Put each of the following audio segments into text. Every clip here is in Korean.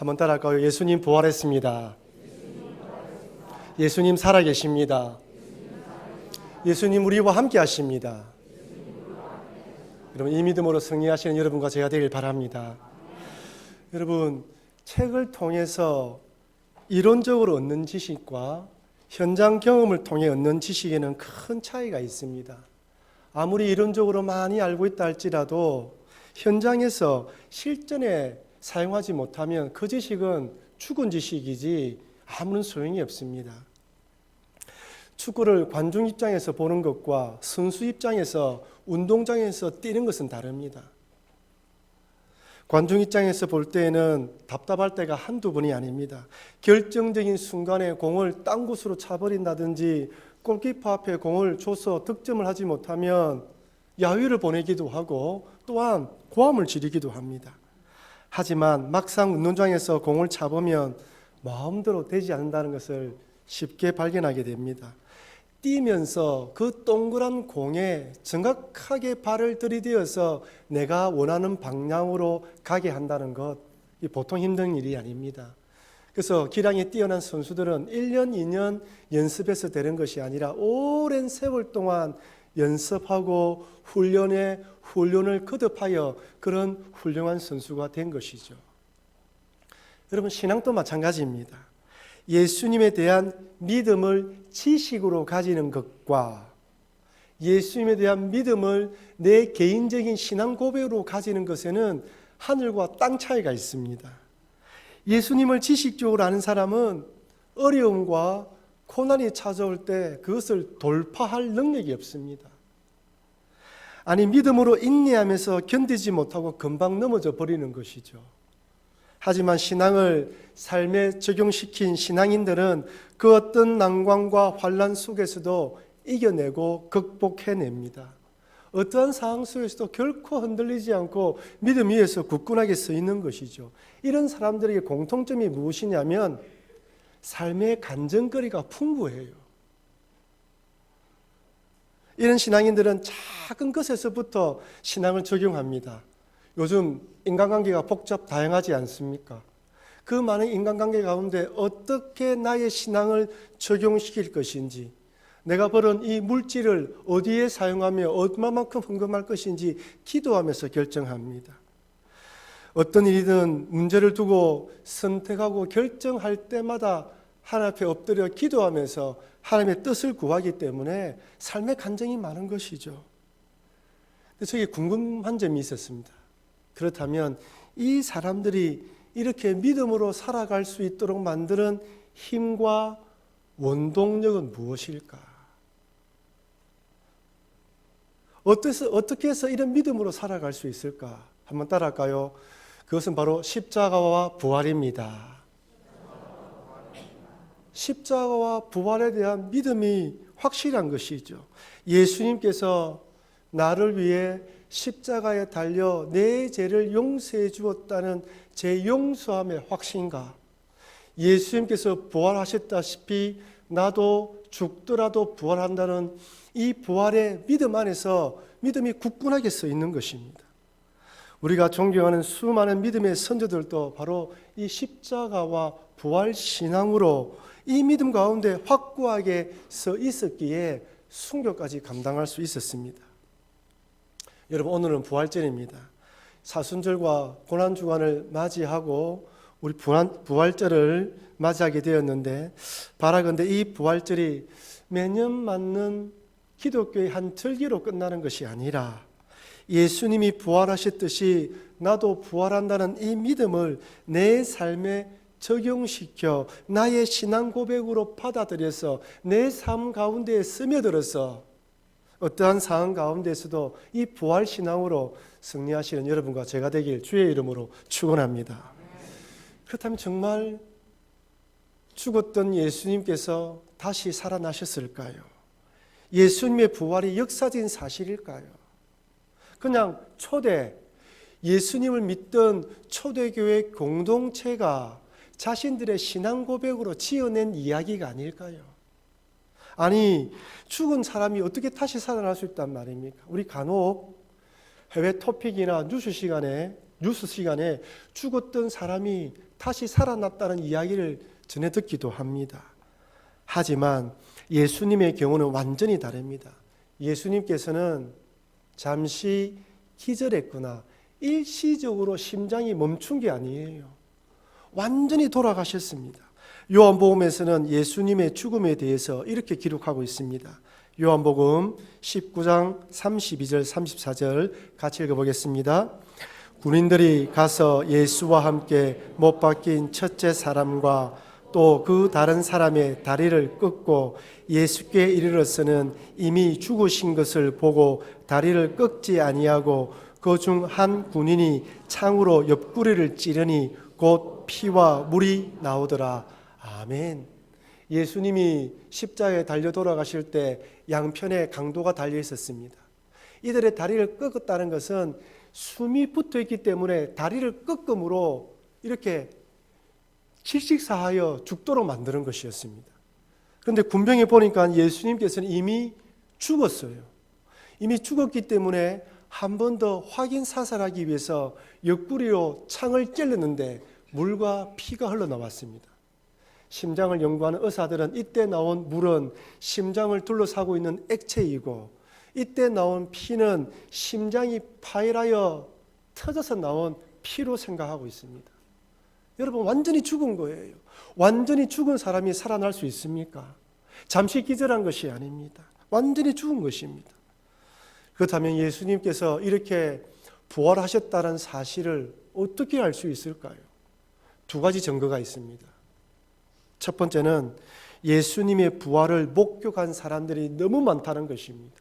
한번 따라할까요? 예수님 부활했습니다. 예수님 살아계십니다. 예수님 우리와 함께 하십니다. 여러분, 이 믿음으로 승리하시는 여러분과 제가 되길 바랍니다. 여러분, 책을 통해서 이론적으로 얻는 지식과 현장 경험을 통해 얻는 지식에는 큰 차이가 있습니다. 아무리 이론적으로 많이 알고 있다 할지라도 현장에서 실전에 사용하지 못하면 그 지식은 죽은 지식이지 아무런 소용이 없습니다. 축구를 관중 입장에서 보는 것과 선수 입장에서 운동장에서 뛰는 것은 다릅니다. 관중 입장에서 볼 때에는 답답할 때가 한두 번이 아닙니다. 결정적인 순간에 공을 딴 곳으로 차버린다든지 골키퍼 앞에 공을 줘서 득점을 하지 못하면 야유를 보내기도 하고 또한 고함을 지르기도 합니다. 하지만 막상 운동장에서 공을 차보면 마음대로 되지 않는다는 것을 쉽게 발견하게 됩니다. 뛰면서 그 동그란 공에 정확하게 발을 들이대어서 내가 원하는 방향으로 가게 한다는 것, 이 보통 힘든 일이 아닙니다. 그래서 기량이 뛰어난 선수들은 1년, 2년 연습해서 되는 것이 아니라 오랜 세월 동안 연습하고 훈련을 거듭하여 그런 훌륭한 선수가 된 것이죠. 여러분, 신앙도 마찬가지입니다. 예수님에 대한 믿음을 지식으로 가지는 것과 예수님에 대한 믿음을 내 개인적인 신앙 고백으로 가지는 것에는 하늘과 땅 차이가 있습니다. 예수님을 지식적으로 아는 사람은 어려움과 고난이 찾아올 때 그것을 돌파할 능력이 없습니다. 아니, 믿음으로 인내하면서 견디지 못하고 금방 넘어져 버리는 것이죠. 하지만 신앙을 삶에 적용시킨 신앙인들은 그 어떤 난관과 환난 속에서도 이겨내고 극복해냅니다. 어떠한 상황 속에서도 결코 흔들리지 않고 믿음 위에서 굳건하게 서 있는 것이죠. 이런 사람들에게 공통점이 무엇이냐면 삶의 간증거리가 풍부해요. 이런 신앙인들은 작은 것에서부터 신앙을 적용합니다. 요즘 인간관계가 복잡 다양하지 않습니까? 그 많은 인간관계 가운데 어떻게 나의 신앙을 적용시킬 것인지, 내가 벌은 이 물질을 어디에 사용하며 얼마만큼 헌금할 것인지 기도하면서 결정합니다. 어떤 일이든 문제를 두고 선택하고 결정할 때마다 하나님 앞에 엎드려 기도하면서 하나님의 뜻을 구하기 때문에 삶의 간증이 많은 것이죠. 그래서 저게 궁금한 점이 있었습니다. 그렇다면 이 사람들이 이렇게 믿음으로 살아갈 수 있도록 만드는 힘과 원동력은 무엇일까? 어떻게 해서 이런 믿음으로 살아갈 수 있을까? 한번 따라할까요? 그것은 바로 십자가와 부활입니다. 십자가와 부활에 대한 믿음이 확실한 것이죠. 예수님께서 나를 위해 십자가에 달려 내 죄를 용서해 주었다는 제 용서함의 확신과 예수님께서 부활하셨다시피 나도 죽더라도 부활한다는 이 부활의 믿음 안에서 믿음이 굳건하게 서 있는 것입니다. 우리가 존경하는 수많은 믿음의 선조들도 바로 이 십자가와 부활 신앙으로 이 믿음 가운데 확고하게 서 있었기에 순교까지 감당할 수 있었습니다. 여러분, 오늘은 부활절입니다. 사순절과 고난주간을 맞이하고 우리 부활절을 맞이하게 되었는데, 바라건대 이 부활절이 매년 맞는 기독교의 한 절기로 끝나는 것이 아니라 예수님이 부활하셨듯이 나도 부활한다는 이 믿음을 내 삶에 적용시켜 나의 신앙 고백으로 받아들여서 내 삶 가운데에 스며들어서 어떠한 상황 가운데서도 이 부활 신앙으로 승리하시는 여러분과 제가 되길 주의 이름으로 축원합니다. 그렇다면 정말 죽었던 예수님께서 다시 살아나셨을까요? 예수님의 부활이 역사적인 사실일까요? 그냥 예수님을 믿던 초대교회 공동체가 자신들의 신앙 고백으로 지어낸 이야기가 아닐까요? 아니, 죽은 사람이 어떻게 다시 살아날 수 있단 말입니까? 우리 간혹 해외 토픽이나 뉴스 시간에 죽었던 사람이 다시 살아났다는 이야기를 전해 듣기도 합니다. 하지만 예수님의 경우는 완전히 다릅니다. 예수님께서는 잠시 기절했거나 일시적으로 심장이 멈춘 게 아니에요. 완전히 돌아가셨습니다. 요한복음에서는 예수님의 죽음에 대해서 이렇게 기록하고 있습니다. 요한복음 19장 32절 34절 같이 읽어보겠습니다. 군인들이 가서 예수와 함께 못 박힌 첫째 사람과 또 그 다른 사람의 다리를 끊고 예수께 이르러서는 이미 죽으신 것을 보고 다리를 꺾지 아니하고 그 중 한 군인이 창으로 옆구리를 찌르니 곧 피와 물이 나오더라. 아멘. 예수님이 십자가에 달려 돌아가실 때 양편에 강도가 달려 있었습니다. 이들의 다리를 꺾었다는 것은 숨이 붙어 있기 때문에 다리를 꺾음으로 이렇게 질식사하여 죽도록 만드는 것이었습니다. 그런데 군병에 보니까 예수님께서는 이미 죽었어요. 이미 죽었기 때문에 한 번 더 확인 사살하기 위해서 옆구리로 창을 찔렀는데 물과 피가 흘러나왔습니다. 심장을 연구하는 의사들은 이때 나온 물은 심장을 둘러싸고 있는 액체이고 이때 나온 피는 심장이 파열하여 터져서 나온 피로 생각하고 있습니다. 여러분, 완전히 죽은 거예요. 완전히 죽은 사람이 살아날 수 있습니까? 잠시 기절한 것이 아닙니다. 완전히 죽은 것입니다. 그렇다면 예수님께서 이렇게 부활하셨다는 사실을 어떻게 알 수 있을까요? 두 가지 증거가 있습니다. 첫 번째는 예수님의 부활을 목격한 사람들이 너무 많다는 것입니다.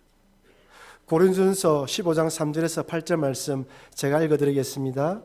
고린도전서 15장 3절에서 8절 말씀 제가 읽어드리겠습니다.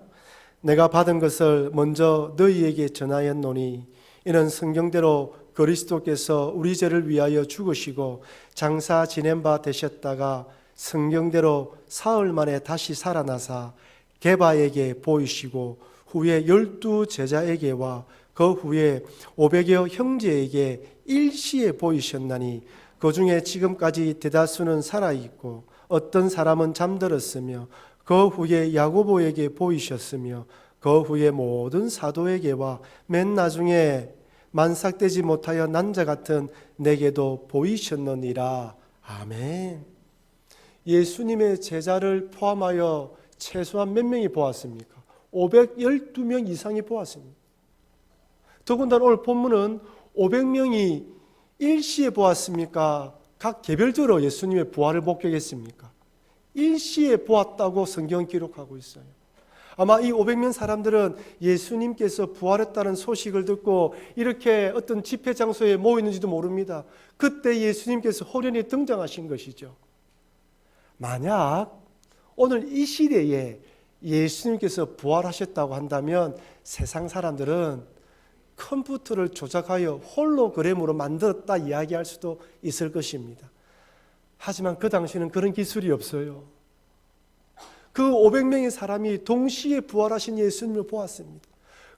내가 받은 것을 먼저 너희에게 전하였노니 이는 성경대로 그리스도께서 우리 죄를 위하여 죽으시고 장사 지낸 바 되셨다가 성경대로 사흘 만에 다시 살아나사 게바에게 보이시고 후에 12 제자에게와 그 후에 500여 형제에게 일시에 보이셨나니 그 중에 지금까지 대다수는 살아있고 어떤 사람은 잠들었으며 그 후에 야고보에게 보이셨으며 그 후에 모든 사도에게와 맨 나중에 만삭되지 못하여 난자 같은 내게도 보이셨느니라. 아멘. 예수님의 제자를 포함하여 최소한 몇 명이 보았습니까? 512명 이상이 보았습니다. 더군다나 오늘 본문은 500명이 일시에 보았습니까? 각 개별적으로 예수님의 부활을 목격했습니까? 일시에 보았다고 성경 기록하고 있어요. 아마 이 500명 사람들은 예수님께서 부활했다는 소식을 듣고 이렇게 어떤 집회 장소에 모이는지도 모릅니다. 그때 예수님께서 호련히 등장하신 것이죠. 만약 오늘 이 시대에 예수님께서 부활하셨다고 한다면 세상 사람들은 컴퓨터를 조작하여 홀로그램으로 만들었다 이야기할 수도 있을 것입니다. 하지만 그 당시에는 그런 기술이 없어요. 그 500명의 사람이 동시에 부활하신 예수님을 보았습니다.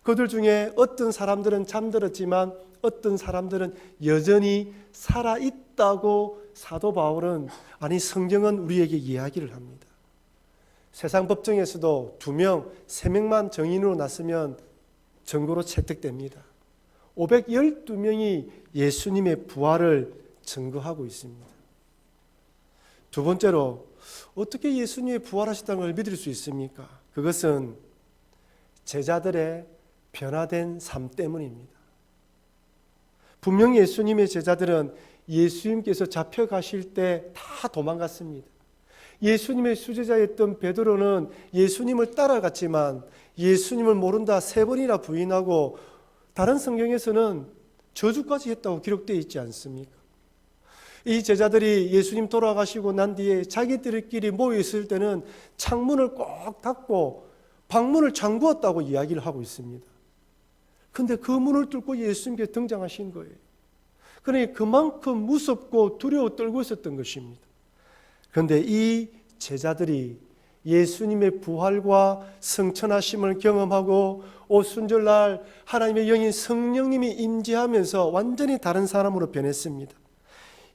그들 중에 어떤 사람들은 잠들었지만 어떤 사람들은 여전히 살아있다고 사도 바울은, 아니 성경은 우리에게 이야기를 합니다. 세상 법정에서도 2명, 3명만 정인으로 났으면 증거로 채택됩니다. 512명이 예수님의 부활을 증거하고 있습니다. 두 번째로 어떻게 예수님이 부활하셨다는 걸 믿을 수 있습니까? 그것은 제자들의 변화된 삶 때문입니다. 분명히 예수님의 제자들은 예수님께서 잡혀가실 때 다 도망갔습니다. 예수님의 수제자였던 베드로는 예수님을 따라갔지만 예수님을 모른다 3번이나 부인하고 다른 성경에서는 저주까지 했다고 기록되어 있지 않습니까? 이 제자들이 예수님 돌아가시고 난 뒤에 자기들끼리 모여 있을 때는 창문을 꼭 닫고 방문을 잠그었다고 이야기를 하고 있습니다. 그런데 그 문을 뚫고 예수님께 등장하신 거예요. 그러니 그만큼 무섭고 두려워 떨고 있었던 것입니다. 그런데 이 제자들이 예수님의 부활과 성천하심을 경험하고 오순절날 하나님의 영인 성령님이 임재하면서 완전히 다른 사람으로 변했습니다.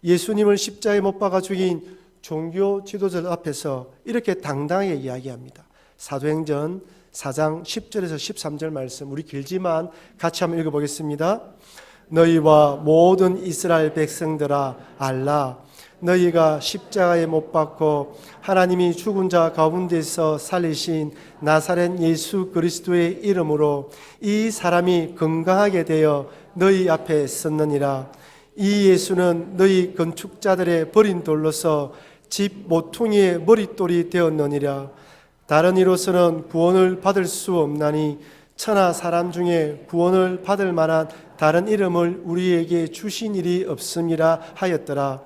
예수님을 십자가에 못 박아 죽인 종교 지도자들 앞에서 이렇게 당당하게 이야기합니다. 사도행전 4장 10절에서 13절 말씀, 우리 길지만 같이 한번 읽어보겠습니다. 너희와 모든 이스라엘 백성들아 알라. 너희가 십자가에 못 박고 하나님이 죽은 자 가운데서 살리신 나사렛 예수 그리스도의 이름으로 이 사람이 건강하게 되어 너희 앞에 섰느니라. 이 예수는 너희 건축자들의 버린 돌로서 집 모퉁이의 머릿돌이 되었느니라. 다른 이로서는 구원을 받을 수 없나니 천하 사람 중에 구원을 받을 만한 다른 이름을 우리에게 주신 일이 없음이라 하였더라.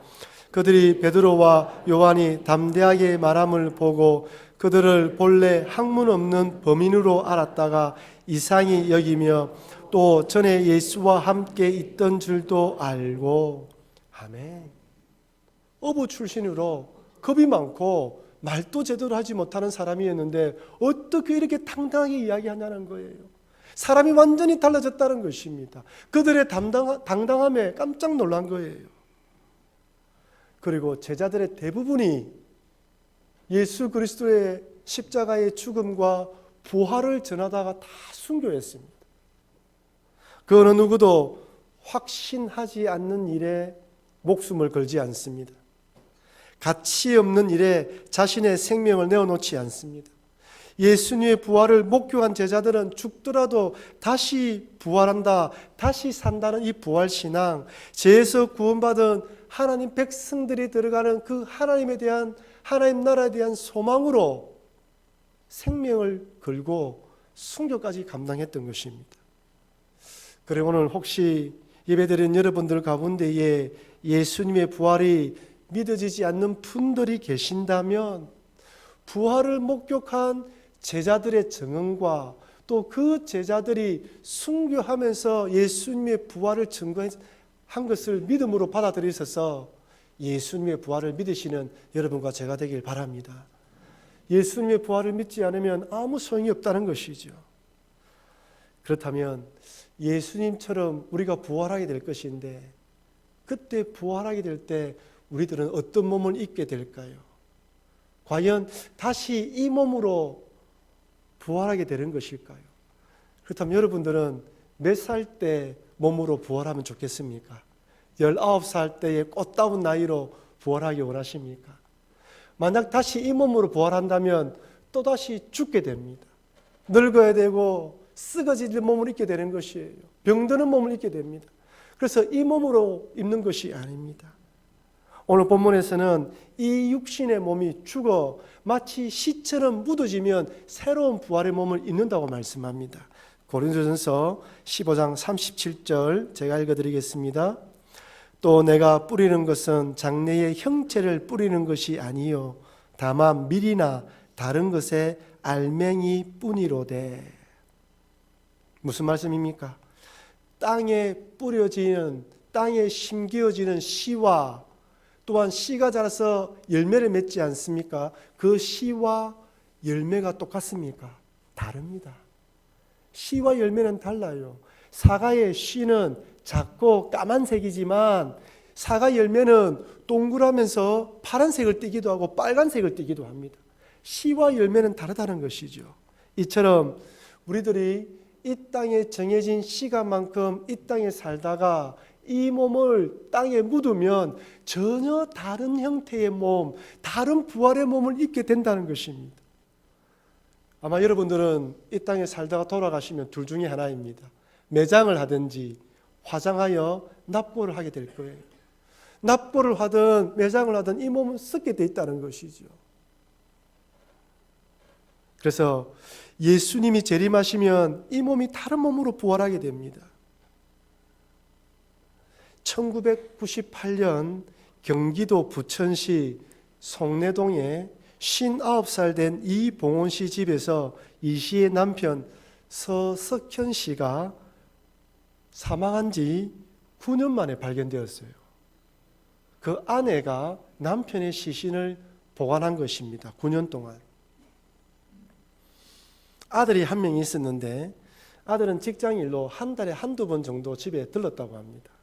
그들이 베드로와 요한이 담대하게 말함을 보고 그들을 본래 학문 없는 범인으로 알았다가 이상히 여기며 또 전에 예수와 함께 있던 줄도 알고. 아멘. 어부 출신으로 겁이 많고 말도 제대로 하지 못하는 사람이었는데 어떻게 이렇게 당당하게 이야기하냐는 거예요. 사람이 완전히 달라졌다는 것입니다. 그들의 당당함에 깜짝 놀란 거예요. 그리고 제자들의 대부분이 예수 그리스도의 십자가의 죽음과 부활을 전하다가 다 순교했습니다. 그 어느 누구도 확신하지 않는 일에 목숨을 걸지 않습니다. 가치 없는 일에 자신의 생명을 내어놓지 않습니다. 예수님의 부활을 목격한 제자들은 죽더라도 다시 부활한다, 다시 산다는 이 부활신앙, 죄에서 구원받은 하나님 백성들이 들어가는 그 하나님에 대한, 하나님 나라에 대한 소망으로 생명을 걸고 순교까지 감당했던 것입니다. 그리고 오늘 혹시 예배드린 여러분들 가운데에 예수님의 부활이 믿어지지 않는 분들이 계신다면 부활을 목격한 제자들의 증언과 또 그 제자들이 순교하면서 예수님의 부활을 증거한 것을 믿음으로 받아들이셔서 예수님의 부활을 믿으시는 여러분과 제가 되길 바랍니다. 예수님의 부활을 믿지 않으면 아무 소용이 없다는 것이죠. 그렇다면 예수님처럼 우리가 부활하게 될 것인데 그때 부활하게 될 때 우리들은 어떤 몸을 입게 될까요? 과연 다시 이 몸으로 부활하게 되는 것일까요? 그렇다면 여러분들은 몇 살 때 몸으로 부활하면 좋겠습니까? 19살 때의 꽃다운 나이로 부활하기 원하십니까? 만약 다시 이 몸으로 부활한다면 또다시 죽게 됩니다. 늙어야 되고 썩어질 몸을 입게 되는 것이에요. 병드는 몸을 입게 됩니다. 그래서 이 몸으로 입는 것이 아닙니다. 오늘 본문에서는 이 육신의 몸이 죽어 마치 시처럼 묻어지면 새로운 부활의 몸을 입는다고 말씀합니다. 고린도전서 15장 37절 제가 읽어드리겠습니다. 또 내가 뿌리는 것은 장래의 형체를 뿌리는 것이 아니요 다만 밀이나 다른 것의 알맹이 뿐이로되. 무슨 말씀입니까? 땅에 뿌려지는, 땅에 심겨지는 씨와 또한 씨가 자라서 열매를 맺지 않습니까? 그 씨와 열매가 똑같습니까? 다릅니다. 씨와 열매는 달라요. 사과의 씨는 작고 까만색이지만 사과 열매는 동그라면서 파란색을 띠기도 하고 빨간색을 띠기도 합니다. 씨와 열매는 다르다는 것이죠. 이처럼 우리들이 이 땅에 정해진 시간만큼 이 땅에 살다가 이 몸을 땅에 묻으면 전혀 다른 형태의 몸, 다른 부활의 몸을 입게 된다는 것입니다. 아마 여러분들은 이 땅에 살다가 돌아가시면 둘 중에 하나입니다. 매장을 하든지 화장하여 납고를 하게 될 거예요. 납고를 하든 매장을 하든 이 몸은 썩게 돼 있다는 것이죠. 그래서 예수님이 재림하시면 이 몸이 다른 몸으로 부활하게 됩니다. 1998년 경기도 부천시 송내동에 59살 된 이봉원 씨 집에서 이 씨의 남편 서석현 씨가 사망한 지 9년 만에 발견되었어요. 그 아내가 남편의 시신을 보관한 것입니다. 9년 동안. 아들이 한 명이 있었는데 아들은 직장일로 한 달에 한두 번 정도 집에 들렀다고 합니다.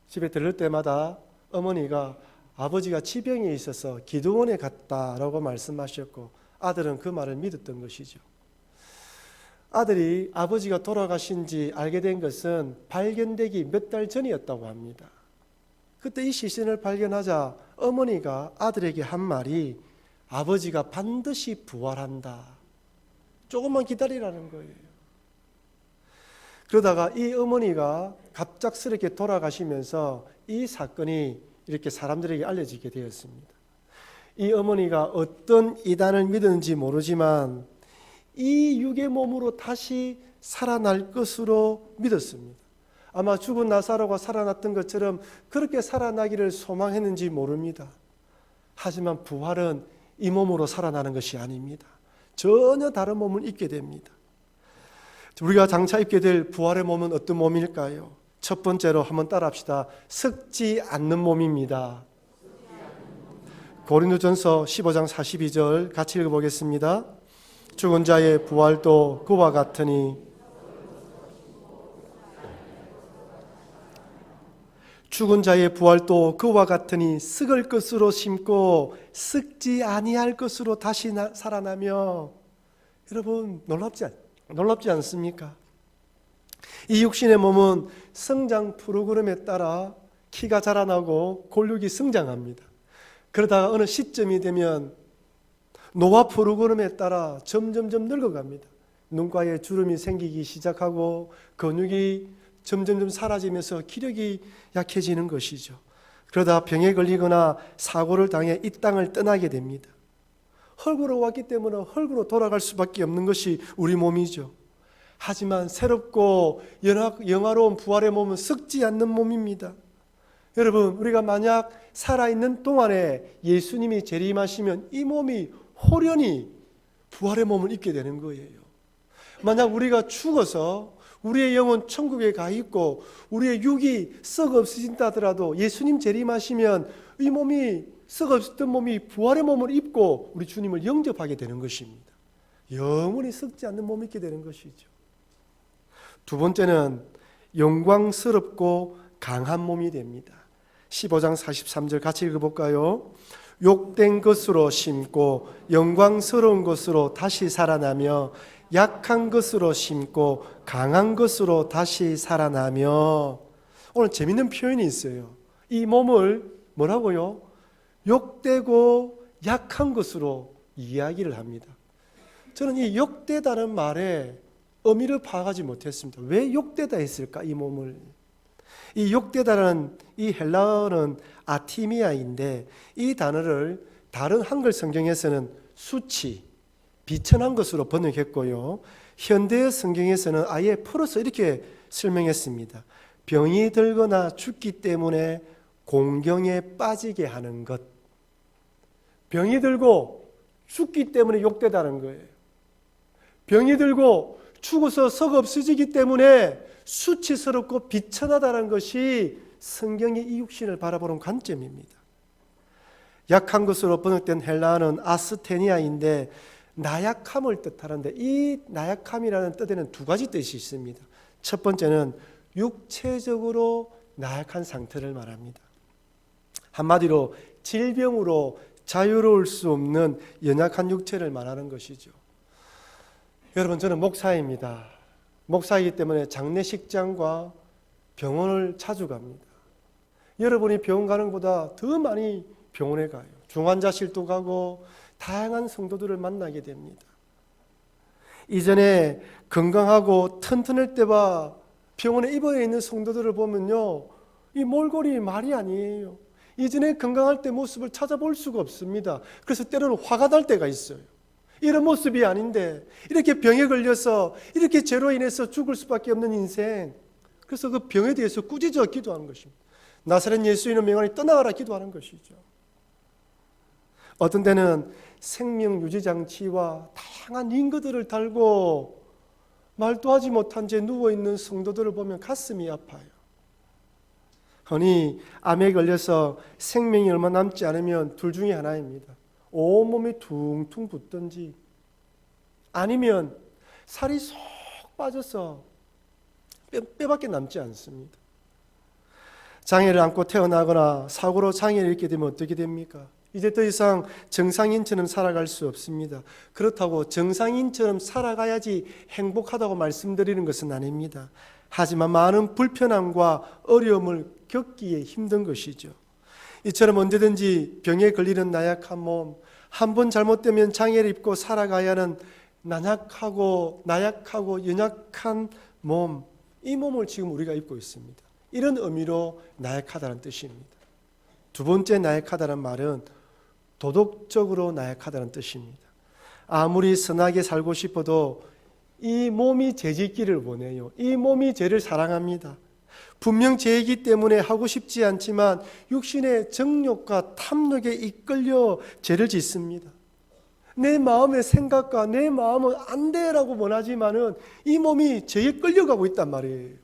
집에 들를 때마다 어머니가 아버지가 지병에 있어서 기도원에 갔다라고 말씀하셨고 아들은 그 말을 믿었던 것이죠. 아들이 아버지가 돌아가신지 알게 된 것은 발견되기 몇 달 전이었다고 합니다. 그때 이 시신을 발견하자 어머니가 아들에게 한 말이 아버지가 반드시 부활한다. 조금만 기다리라는 거예요. 그러다가 이 어머니가 갑작스럽게 돌아가시면서 이 사건이 이렇게 사람들에게 알려지게 되었습니다. 이 어머니가 어떤 이단을 믿었는지 모르지만 이 육의 몸으로 다시 살아날 것으로 믿었습니다. 아마 죽은 나사로가 살아났던 것처럼 그렇게 살아나기를 소망했는지 모릅니다. 하지만 부활은 이 몸으로 살아나는 것이 아닙니다. 전혀 다른 몸을 입게 됩니다. 우리가 장차 입게 될 부활의 몸은 어떤 몸일까요? 첫 번째로 한번 따라합시다. 썩지 않는 몸입니다. 고린도전서 15장 42절 같이 읽어보겠습니다. 죽은 자의 부활도 그와 같으니 죽은 자의 부활도 그와 같으니 썩을 것으로 심고 썩지 아니할 것으로 다시 살아나며 여러분 놀랍지 않습니까? 이 육신의 몸은 성장 프로그램에 따라 키가 자라나고 골육이 성장합니다. 그러다가 어느 시점이 되면 노화 프로그램에 따라 점점점 늙어갑니다. 눈가에 주름이 생기기 시작하고 근육이 점점점 사라지면서 기력이 약해지는 것이죠. 그러다 병에 걸리거나 사고를 당해 이 땅을 떠나게 됩니다. 흙으로 왔기 때문에 흙으로 돌아갈 수밖에 없는 것이 우리 몸이죠. 하지만 새롭고 영화로운 부활의 몸은 썩지 않는 몸입니다. 여러분, 우리가 만약 살아있는 동안에 예수님이 재림하시면 이 몸이 호련히 부활의 몸을 입게 되는 거예요. 만약 우리가 죽어서 우리의 영은 천국에 가 있고 우리의 육이 썩 없어진다 하더라도 예수님 재림하시면 이 몸이 썩 없었던 몸이 부활의 몸을 입고 우리 주님을 영접하게 되는 것입니다. 영원히 썩지 않는 몸을 입게 되는 것이죠. 두 번째는 영광스럽고 강한 몸이 됩니다. 15장 43절 같이 읽어볼까요? 욕된 것으로 심고 영광스러운 것으로 다시 살아나며 약한 것으로 심고 강한 것으로 다시 살아나며. 오늘 재밌는 표현이 있어요. 이 몸을 뭐라고요? 욕되고 약한 것으로 이야기를 합니다. 저는 이 욕되다는 말에 의미를 파악하지 못했습니다. 왜 욕되다 했을까? 이 몸을. 이 욕되다는 이 헬라어는 아티미아인데 이 단어를 다른 한글 성경에서는 수치, 비천한 것으로 번역했고요. 현대 성경에서는 아예 풀어서 이렇게 설명했습니다. 병이 들거나 죽기 때문에 공경에 빠지게 하는 것. 병이 들고 죽기 때문에 욕되다는 거예요. 병이 들고 죽어서 썩 없어지기 때문에 수치스럽고 비천하다는 것이 성경의 이 육신을 바라보는 관점입니다. 약한 것으로 번역된 헬라어는 아스테니아인데 나약함을 뜻하는데 이 나약함이라는 뜻에는 두 가지 뜻이 있습니다. 첫 번째는 육체적으로 나약한 상태를 말합니다. 한마디로 질병으로 자유로울 수 없는 연약한 육체를 말하는 것이죠. 여러분, 저는 목사입니다. 목사이기 때문에 장례식장과 병원을 자주 갑니다. 여러분이 병원 가는 것보다 더 많이 병원에 가요. 중환자실도 가고 다양한 성도들을 만나게 됩니다. 이전에 건강하고 튼튼할 때와 병원에 입원해 있는 성도들을 보면요, 이 몰골이 말이 아니에요. 이전에 건강할 때 모습을 찾아볼 수가 없습니다. 그래서 때로는 화가 날 때가 있어요. 이런 모습이 아닌데 이렇게 병에 걸려서 이렇게 죄로 인해서 죽을 수밖에 없는 인생. 그래서 그 병에 대해서 꾸짖어 기도하는 것입니다. 나사렛 예수님의 명하니 떠나가라 기도하는 것이죠. 어떤 때는 생명 유지 장치와 다양한 링거들을 달고 말도 하지 못한 채 누워있는 성도들을 보면 가슴이 아파요. 흔히 암에 걸려서 생명이 얼마 남지 않으면 둘 중에 하나입니다. 온몸이 퉁퉁 붓든지 아니면 살이 쏙 빠져서 뼈밖에 남지 않습니다. 장애를 안고 태어나거나 사고로 장애를 입게 되면 어떻게 됩니까? 이제 더 이상 정상인처럼 살아갈 수 없습니다. 그렇다고 정상인처럼 살아가야지 행복하다고 말씀드리는 것은 아닙니다. 하지만 많은 불편함과 어려움을 겪기에 힘든 것이죠. 이처럼 언제든지 병에 걸리는 나약한 몸, 한 번 잘못되면 장애를 입고 살아가야 하는 나약하고 연약한 몸, 이 몸을 지금 우리가 입고 있습니다. 이런 의미로 나약하다는 뜻입니다. 두 번째 나약하다는 말은 도덕적으로 나약하다는 뜻입니다. 아무리 선하게 살고 싶어도 이 몸이 죄짓기를 원해요. 이 몸이 죄를 사랑합니다. 분명 죄이기 때문에 하고 싶지 않지만 육신의 정욕과 탐욕에 이끌려 죄를 짓습니다. 내 마음의 생각과 내 마음은 안 돼라고 원하지만은 이 몸이 죄에 끌려가고 있단 말이에요.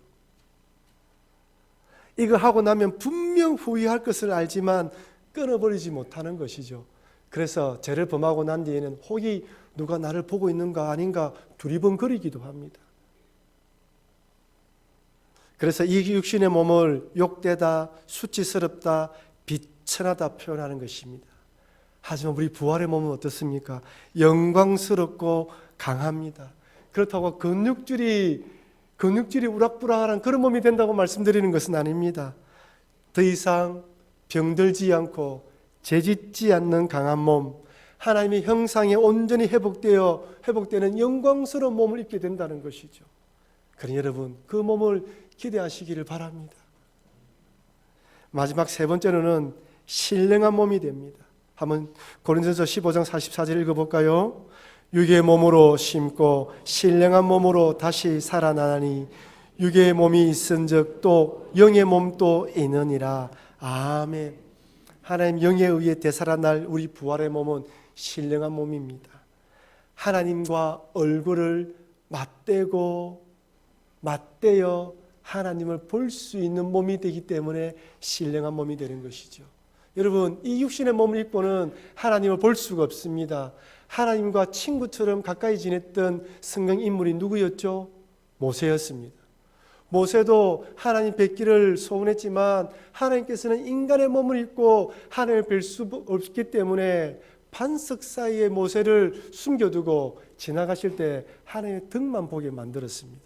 이거 하고 나면 분명 후회할 것을 알지만 끊어버리지 못하는 것이죠. 그래서 죄를 범하고 난 뒤에는 혹이 누가 나를 보고 있는가 아닌가 두리번거리기도 합니다. 그래서 이 육신의 몸을 욕되다, 수치스럽다, 비천하다 표현하는 것입니다. 하지만 우리 부활의 몸은 어떻습니까? 영광스럽고 강합니다. 그렇다고 근육질이 우락부락한 그런 몸이 된다고 말씀드리는 것은 아닙니다. 더 이상 병들지 않고 죄짓지 않는 강한 몸, 하나님의 형상에 온전히 회복되는 영광스러운 몸을 입게 된다는 것이죠. 그러니 여러분, 그 몸을 기대하시기를 바랍니다. 마지막 세 번째로는 신령한 몸이 됩니다. 한번 고린도전서 15장 44절 읽어볼까요? 육의 몸으로 심고 신령한 몸으로 다시 살아나니 육의 몸이 있은즉 또 영의 몸도 있느니라. 아멘. 하나님 영에 의해 되살아날 우리 부활의 몸은 신령한 몸입니다. 하나님과 얼굴을 맞대어 하나님을 볼 수 있는 몸이 되기 때문에 신령한 몸이 되는 것이죠. 여러분, 이 육신의 몸을 입고는 하나님을 볼 수가 없습니다. 하나님과 친구처럼 가까이 지냈던 성경 인물이 누구였죠? 모세였습니다. 모세도 하나님 뵙기를 소원했지만 하나님께서는 인간의 몸을 입고 하나님을 뵐 수 없기 때문에 반석 사이에 모세를 숨겨두고 지나가실 때 하나님의 등만 보게 만들었습니다.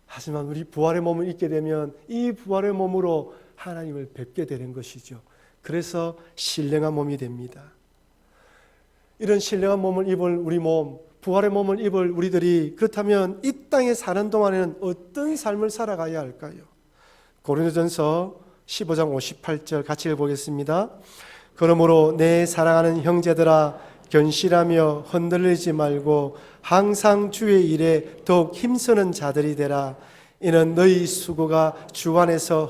하지만 우리 부활의 몸을 입게 되면 이 부활의 몸으로 하나님을 뵙게 되는 것이죠. 그래서 신령한 몸이 됩니다. 이런 신령한 몸을 입을 우리 몸, 부활의 몸을 입을 우리들이 그렇다면 이 땅에 사는 동안에는 어떤 삶을 살아가야 할까요? 고린도전서 15장 58절 같이 읽어보겠습니다. 그러므로 내 사랑하는 형제들아 견실하며 흔들리지 말고 항상 주의 일에 더욱 힘쓰는 자들이 되라. 이는 너희 수고가 주 안에서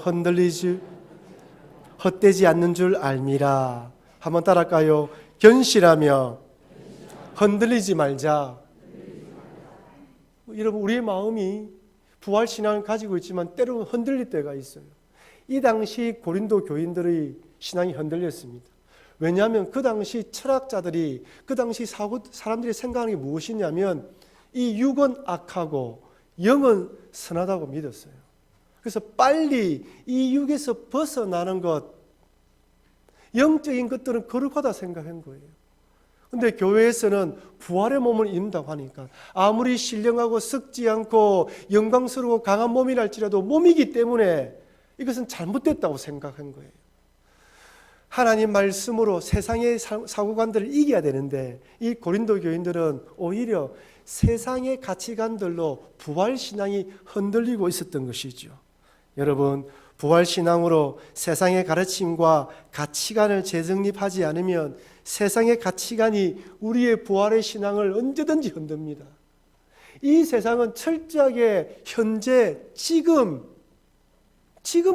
헛되지 않는 줄 알미라. 한번 따라할까요? 견실하며 흔들리지 말자. 여러분, 우리의 마음이 부활신앙을 가지고 있지만 때로는 흔들릴 때가 있어요. 이 당시 고린도 교인들의 신앙이 흔들렸습니다. 왜냐하면 그 당시 철학자들이, 그 당시 사람들이 생각하는 게 무엇이냐면 이 육은 악하고 영은 선하다고 믿었어요. 그래서 빨리 이 육에서 벗어나는 것, 영적인 것들은 거룩하다 생각한 거예요. 그런데 교회에서는 부활의 몸을 입는다고 하니까 아무리 신령하고 썩지 않고 영광스러워 강한 몸이랄지라도 몸이기 때문에 이것은 잘못됐다고 생각한 거예요. 하나님 말씀으로 세상의 사고관들을 이겨야 되는데 이 고린도 교인들은 오히려 세상의 가치관들로 부활신앙이 흔들리고 있었던 것이죠. 여러분, 부활신앙으로 세상의 가르침과 가치관을 재정립하지 않으면 세상의 가치관이 우리의 부활의 신앙을 언제든지 흔듭니다. 이 세상은 철저하게 현재, 지금을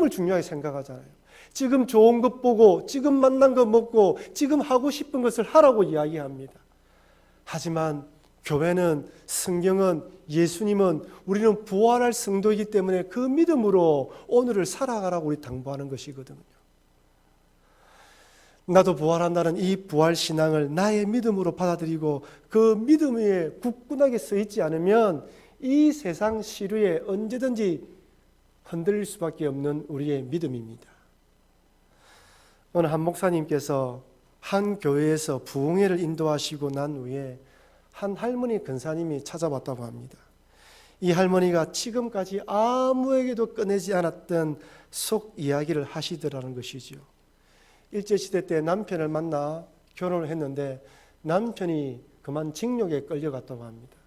중요하게 생각하잖아요. 지금 좋은 것 보고, 지금 만난 것 먹고, 지금 하고 싶은 것을 하라고 이야기합니다. 하지만 교회는, 성경은, 예수님은 우리는 부활할 성도이기 때문에 그 믿음으로 오늘을 살아가라고 우리 당부하는 것이거든요. 나도 부활한다는 이 부활신앙을 나의 믿음으로 받아들이고 그 믿음 위에 굳건하게 서 있지 않으면 이 세상 시류에 언제든지 흔들릴 수밖에 없는 우리의 믿음입니다. 오늘 한 목사님께서 한 교회에서 부흥회를 인도하시고 난 후에 한 할머니 근사님이 찾아왔다고 합니다. 이 할머니가 지금까지 아무에게도 꺼내지 않았던 속 이야기를 하시더라는 것이죠. 일제시대 때 남편을 만나 결혼을 했는데 남편이 그만 징역에 끌려갔다고 합니다.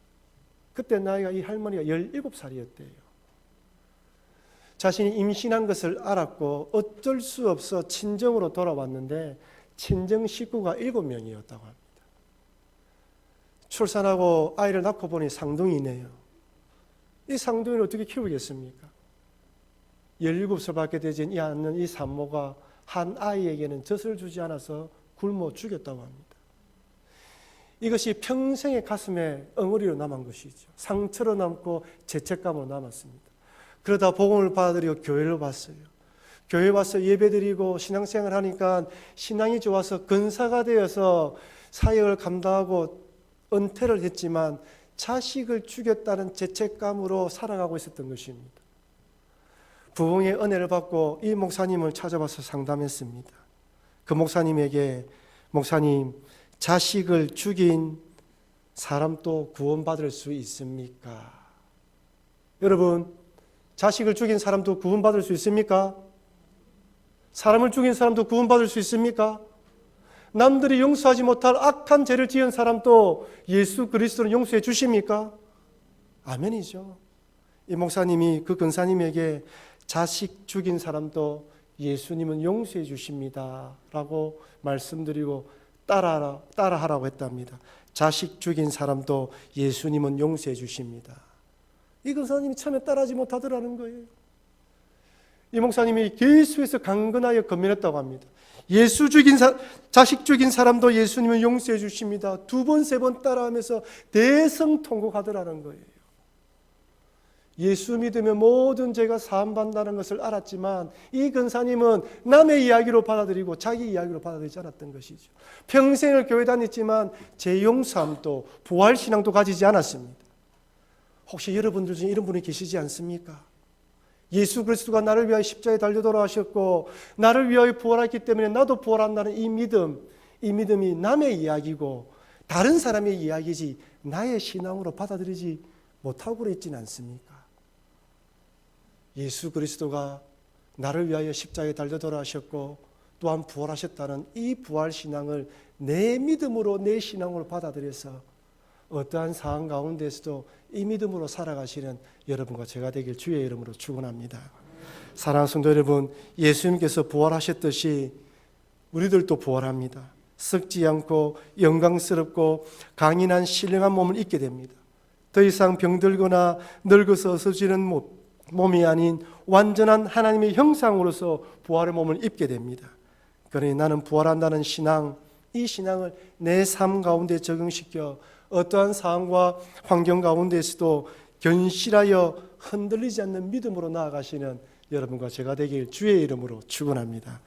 그때 나이가 이 할머니가 17살이었대요. 자신이 임신한 것을 알았고 어쩔 수 없어 친정으로 돌아왔는데 친정 식구가 7명이었다고 합니다. 출산하고 아이를 낳고 보니 쌍둥이네요. 이 쌍둥이를 어떻게 키우겠습니까? 17살밖에 되지 않는 이 산모가 한 아이에게는 젖을 주지 않아서 굶어 죽였다고 합니다. 이것이 평생의 가슴에 엉어리로 남은 것이죠. 상처로 남고 죄책감으로 남았습니다. 그러다 복음을 받아들이고 교회를 왔어요. 교회 와서 예배드리고 신앙생활 하니까 신앙이 좋아서 근사가 되어서 사역을 감당하고 은퇴를 했지만 자식을 죽였다는 죄책감으로 살아가고 있었던 것입니다. 부흥의 은혜를 받고 이 목사님을 찾아와서 상담했습니다. 그 목사님에게 목사님, 자식을 죽인 사람도 구원받을 수 있습니까? 여러분, 자식을 죽인 사람도 구원받을 수 있습니까? 사람을 죽인 사람도 구원받을 수 있습니까? 남들이 용서하지 못할 악한 죄를 지은 사람도 예수 그리스도는 용서해 주십니까? 아멘이죠. 이 목사님이 그 근사님에게 자식 죽인 사람도 예수님은 용서해 주십니다 라고 말씀드리고 따라하라고 했답니다. 자식 죽인 사람도 예수님은 용서해 주십니다. 이 근사님이 처음에 따라하지 못하더라는 거예요. 이 목사님이 계속해서 강건하여 건면했다고 합니다. 자식 죽인 사람도 예수님은 용서해 주십니다. 2번, 3번 따라하면서 대성통곡하더라는 거예요. 예수 믿으면 모든 죄가 사함받는다는 것을 알았지만 이 근사님은 남의 이야기로 받아들이고 자기 이야기로 받아들이지 않았던 것이죠. 평생을 교회 다녔지만 죄 용서함도 부활신앙도 가지지 않았습니다. 혹시 여러분들 중에 이런 분이 계시지 않습니까? 예수 그리스도가 나를 위하여 십자가에 달려 돌아가셨고 나를 위하여 부활했기 때문에 나도 부활한다는 이 믿음이 남의 이야기고 다른 사람의 이야기지 나의 신앙으로 받아들이지 못하고 있지는 않습니까? 예수 그리스도가 나를 위하여 십자가에 달려 돌아가셨고 또한 부활하셨다는 이 부활신앙을 내 믿음으로 내 신앙으로 받아들여서 어떠한 상황 가운데서도 이 믿음으로 살아가시는 여러분과 제가 되길 주의 이름으로 축원합니다. 사랑하는 성도 여러분, 예수님께서 부활하셨듯이 우리들도 부활합니다. 썩지 않고 영광스럽고 강인한 신령한 몸을 입게 됩니다. 더 이상 병들거나 늙어서 어서지는 몸이 아닌 완전한 하나님의 형상으로서 부활의 몸을 입게 됩니다. 그러니 나는 부활한다는 신앙, 이 신앙을 내 삶 가운데 적용시켜 어떠한 상황과 환경 가운데서도 견실하여 흔들리지 않는 믿음으로 나아가시는 여러분과 제가 되길 주의 이름으로 축원합니다.